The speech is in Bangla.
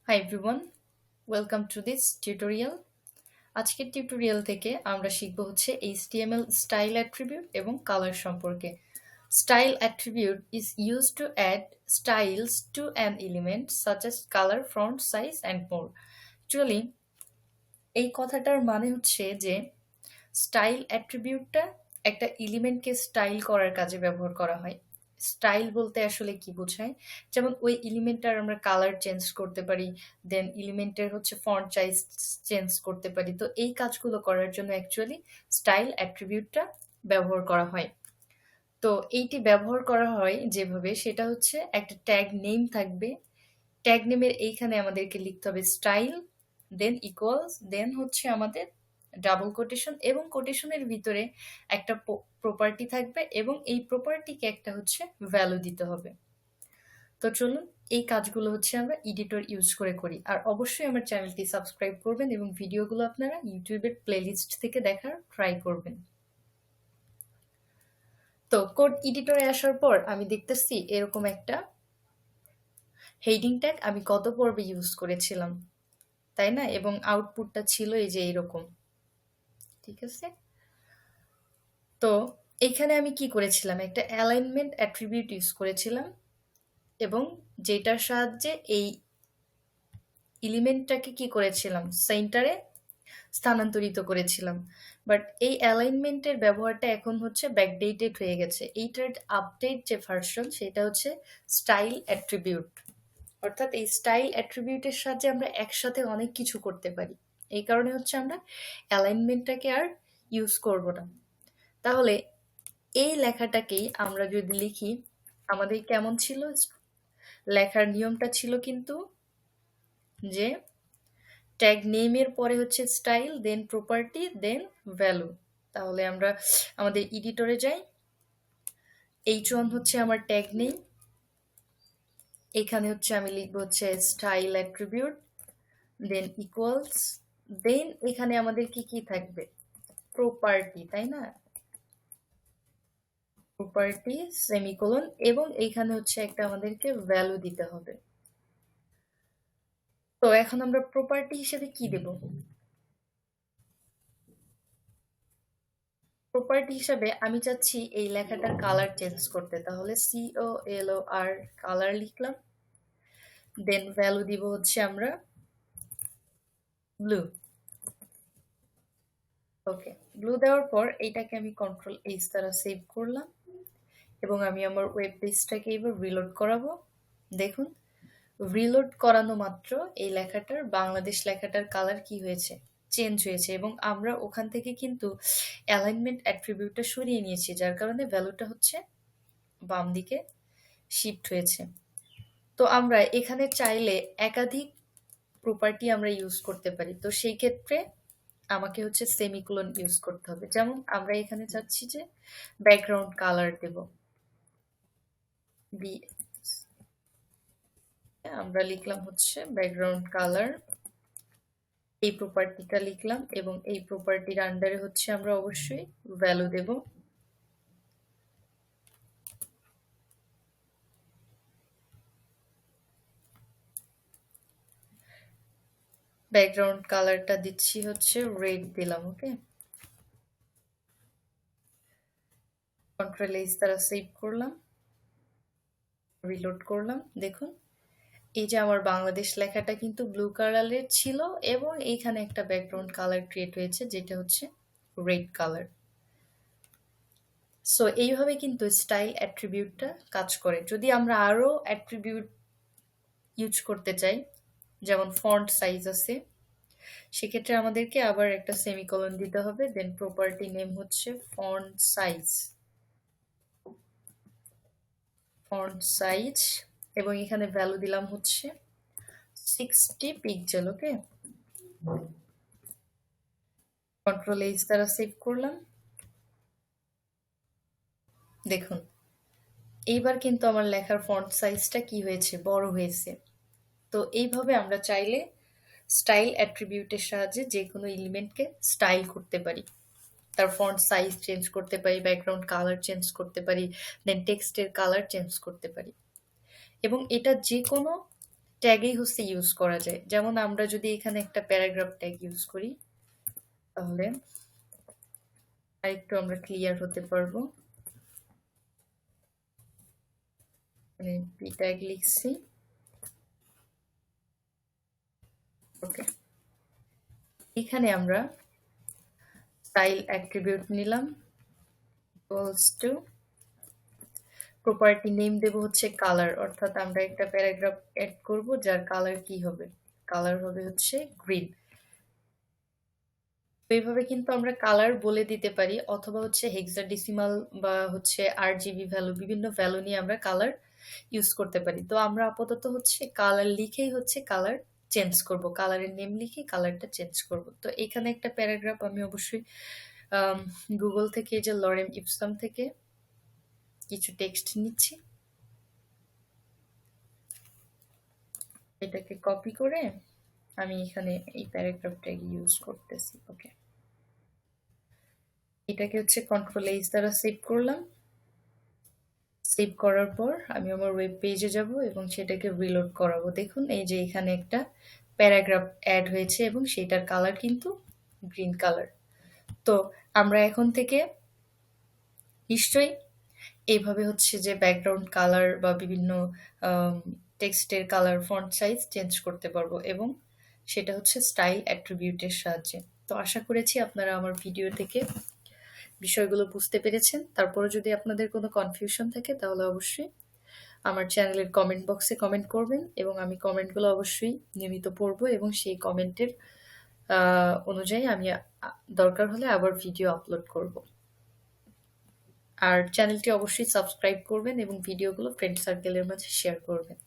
Hi everyone, welcome to this tutorial. আজকের টিউটোরিয়াল থেকে আমরা শিখব হচ্ছে HTML স্টাইল অ্যাট্রিবিউট এবং কালার সম্পর্কে। Style attribute is used to add styles to an element such as color, font size and more. Actually, এই কথাটার মানে হচ্ছে যে স্টাইল অ্যাট্রিবিউটটা একটা এলিমেন্টকে স্টাইল করার কাজে ব্যবহার করা হয়। স্টাইল বলতে আসলে কি বোঝায়? যেমন ওই এলিমেন্টটার আমরা কালার চেঞ্জ করতে পারি, দেন এলিমেন্টের হচ্ছে ফন্ট সাইজ চেঞ্জ করতে পারি। তো এই কাজগুলো করার জন্য অ্যাকচুয়ালি স্টাইল অ্যাট্রিবিউটটা ব্যবহার করা হয়। তো এইটি ব্যবহার করা হয় যেভাবে, সেটা হচ্ছে একটা ট্যাগ নেম থাকবে। ট্যাগ নেমের এইখানে আমাদেরকে লিখতে হবে স্টাইল, দেন ইকুয়ালস, দেন হচ্ছে আমাদের ডাবল কোটেশন এবং কোটেশনের ভিতরে একটা প্রপার্টি থাকবে এবং এই প্রপার্টিকে একটা হচ্ছে ভ্যালু দিতে হবে। তো চলুন এই কাজগুলো হচ্ছে আমরা এডিটর ইউজ করে করি। আর অবশ্যই আমার চ্যানেলটি সাবস্ক্রাইব করবেন এবং ভিডিওগুলো আপনারা ইউটিউবের প্লেলিস্ট থেকে দেখার ট্রাই করবেন। তো কোড এডিটরে আসার পর আমি দেখতেছি এরকম একটা হেডিং ট্যাগ আমি গত পর্বে ইউজ করেছিলাম, তাই না? এবং আউটপুটটা ছিল এই যে এইরকম, ঠিক আছে? তো এখানে আমি কি করেছিলাম, একটা অ্যালাইনমেন্ট অ্যাট্রিবিউট ইউজ করেছিলাম এবং যেটার সাহায্যে এই এলিমেন্টটাকে কি করেছিলাম, সেন্টারে স্থানান্তরিত করেছিলাম। বাট এই অ্যালাইনমেন্টের ব্যবহারটা এখন হচ্ছে ব্যাকডেটেড হয়ে গেছে। এইটার আপডেট যে ভার্সন সেটা হচ্ছে স্টাইল অ্যাট্রিবিউট। অর্থাৎ এই স্টাইল অ্যাট্রিবিউটের সাহায্যে আমরা একসাথে অনেক কিছু করতে পারি। এই কারণে হচ্ছে আমরা অ্যালাইনমেন্টটাকে আর ইউজ করব না। তাহলে এই লেখাটাকেই আমরা যদি লিখি, আমাদের কেমন ছিল? লেখার নিয়মটা ছিল কিন্তু যে ট্যাগ নেমের পরে হচ্ছে স্টাইল, দেন প্রপার্টি, দেন ভ্যালু। তাহলে আমরা আমাদের এডিটরে যাই। H1 হচ্ছে আমার ট্যাগ নেম, এখানে হচ্ছে আমি লিখবো হচ্ছে স্টাইল অ্যাট্রিবিউট, দেন ইকুয়ালস, দেন এখানে আমাদের কি কি থাকবে? প্রপার্টি, তাই না? প্রপার্টি সেমিকোলন এবং এইখানে হচ্ছে একটা আমাদেরকে ভ্যালু দিতে হবে। তো এখন আমরা প্রপার্টি হিসেবে কি দেব? প্রপার্টি হিসাবে আমি চাচ্ছি এই লেখাটার কালার চেঞ্জ করতে, তাহলে COLOR কালার লিখলাম, দেন ভ্যালু দিব হচ্ছে আমরা ব্লু। ওকে, ব্লু দেওয়ার পর এইটাকে আমি Ctrl+H দ্বারা সেভ করলাম এবং আমি আমার ওয়েব পেজটাকে এবার রিলোড করাবো। দেখুন, রিলোড করানো মাত্র এই লেখাটার, বাংলাদেশ লেখাটার কালার কি হয়েছে? চেঞ্জ হয়েছে এবং আমরা ওখান থেকে কিন্তু অ্যালাইনমেন্ট অ্যাট্রিবিউটটা সরিয়ে নিয়েছি, যার কারণে ভ্যালুটা হচ্ছে বাম দিকে শিফট হয়েছে। তো আমরা এখানে চাইলে একাধিক প্রপার্টি আমরা ইউজ করতে পারি। তো সেই ক্ষেত্রে আমাকে হচ্ছে সেমিকোলন ইউজ করতে হবে। যেমন আমরা এখানে চাচ্ছি যে ব্যাকগ্রাউন্ড কালার দেব, বি আমরা লিখলাম হচ্ছে ব্যাকগ্রাউন্ড কালার, এই প্রপার্টিটা লিখলাম এবং এই প্রপার্টির আন্ডারে হচ্ছে আমরা অবশ্যই ভ্যালু দেব। ব্যাকগ্রাউন্ড কালারটা দিচ্ছি হচ্ছে রেড দিলাম। ওকে, Ctrl+H দ্বারা সেভ করলাম, রিলোড করলাম। দেখুন, এই যে আমার বাংলাদেশ লেখাটা কিন্তু ব্লু কালারের ছিল এবং এইখানে একটা ব্যাকগ্রাউন্ড কালার ক্রিয়েট হয়েছে যেটা হচ্ছে রেড কালার। সো এইভাবে কিন্তু স্টাইল অ্যাট্রিবিউটটা কাজ করে। যদি আমরা আরো অ্যাট্রিবিউট ইউজ করতে চাই, যেমন ফন্ট সাইজ আছে, সেক্ষেত্রে আমাদেরকে আবার একটা সেমিকোলন দিতে হবে, দেন প্রপার্টি নেম হচ্ছে ফন্ট সাইজ, ফন্ট সাইজ এবং এখানে ভ্যালু দিলাম হচ্ছে 60 পিক্সেল। ওকে, Ctrl+H দ্বারা সেভ করলাম। দেখুন, এইবার কিন্তু আমার লেখার ফন্ট সাইজটা কি হয়েছে? বড় হয়েছে। তো এইভাবে আমরা চাইলে স্টাইল অ্যাট্রিবিউটের সাহায্যে যে কোনো এলিমেন্টকে স্টাইল করতে পারি, তার ফন্ট সাইজ চেঞ্জ করতে পারি, ব্যাকগ্রাউন্ড কালার চেঞ্জ করতে পারি, দেন টেক্সটের কালার চেঞ্জ করতে পারি এবং এটা যে কোনো ট্যাগেই হচ্ছে ইউজ করা যায়। যেমন আমরা যদি এখানে একটা প্যারাগ্রাফ ট্যাগ ইউজ করি, তাহলে আরেকটু আমরা ক্লিয়ার হতে পারবো। মানে পি ট্যাগ লিখছি, ওকে। এখানে আমরা স্টাইল অ্যাট্রিবিউট নিলাম, ইকুয়ালস টু প্রপার্টি নেম দেব হচ্ছে কালার, অর্থাৎ আমরা একটা প্যারাগ্রাফ এড করব যার কালার কি হবে, কালার হবে হচ্ছে গ্রিন। তো এইভাবে কিন্তু আমরা কালার বলে দিতে পারি, অথবা হচ্ছে হেক্সাডেসিমাল বা হচ্ছে আরজিবি ভ্যালু, বিভিন্ন ভ্যালু নিয়ে আমরা কালার ইউজ করতে পারি। তো আমরা আপাতত হচ্ছে কালার লিখেই হচ্ছে কালার চেঞ্জ করব, কালারের নেম লিখে কালারটা চেঞ্জ করব। তো এখানে একটা প্যারাগ্রাফ আমি অবশ্যই গুগল থেকে, এই যে লরেম ইপসাম থেকে কিছু টেক্সট নিচ্ছি, এটাকে কপি করে আমি এখানে এই প্যারাগ্রাফটাকে ইউজ করতেছি, ওকে। এটাকে হচ্ছে কন্ট্রোল এইচ দ্বারা সেভ করলাম। সেভ করার পর আমি আমার ওয়েব পেজে যাব এবং সেটাকে রিলোড করাবো। দেখুন এই যে এখানে একটা প্যারাগ্রাফ অ্যাড হয়েছে এবং সেটার কালার কিন্তু গ্রিন কালার। তো আমরা এখন থেকে নিশ্চয়ই এইভাবে হচ্ছে যে ব্যাকগ্রাউন্ড কালার বা বিভিন্ন টেক্সটের কালার, ফন্ট সাইজ চেঞ্জ করতে পারবো, এবং সেটা হচ্ছে স্টাইল অ্যাট্রিবিউটের সাহায্যে। তো আশা করেছি আপনারা আমার ভিডিও থেকে বিষয়গুলো বুঝতে পেরেছেন। তারপরে যদি আপনাদের কোনো কনফিউশন থাকে তাহলে অবশ্যই আমার চ্যানেলের কমেন্ট বক্সে কমেন্ট করবেন, এবং আমি কমেন্টগুলো অবশ্যই নিয়মিত পড়বো এবং সেই কমেন্টের অনুযায়ী আমি দরকার হলে আবার ভিডিও আপলোড করব। আর চ্যানেলটি অবশ্যই সাবস্ক্রাইব করবেন এবং ভিডিওগুলো ফ্রেন্ড সার্কেলের মাঝে শেয়ার করবেন।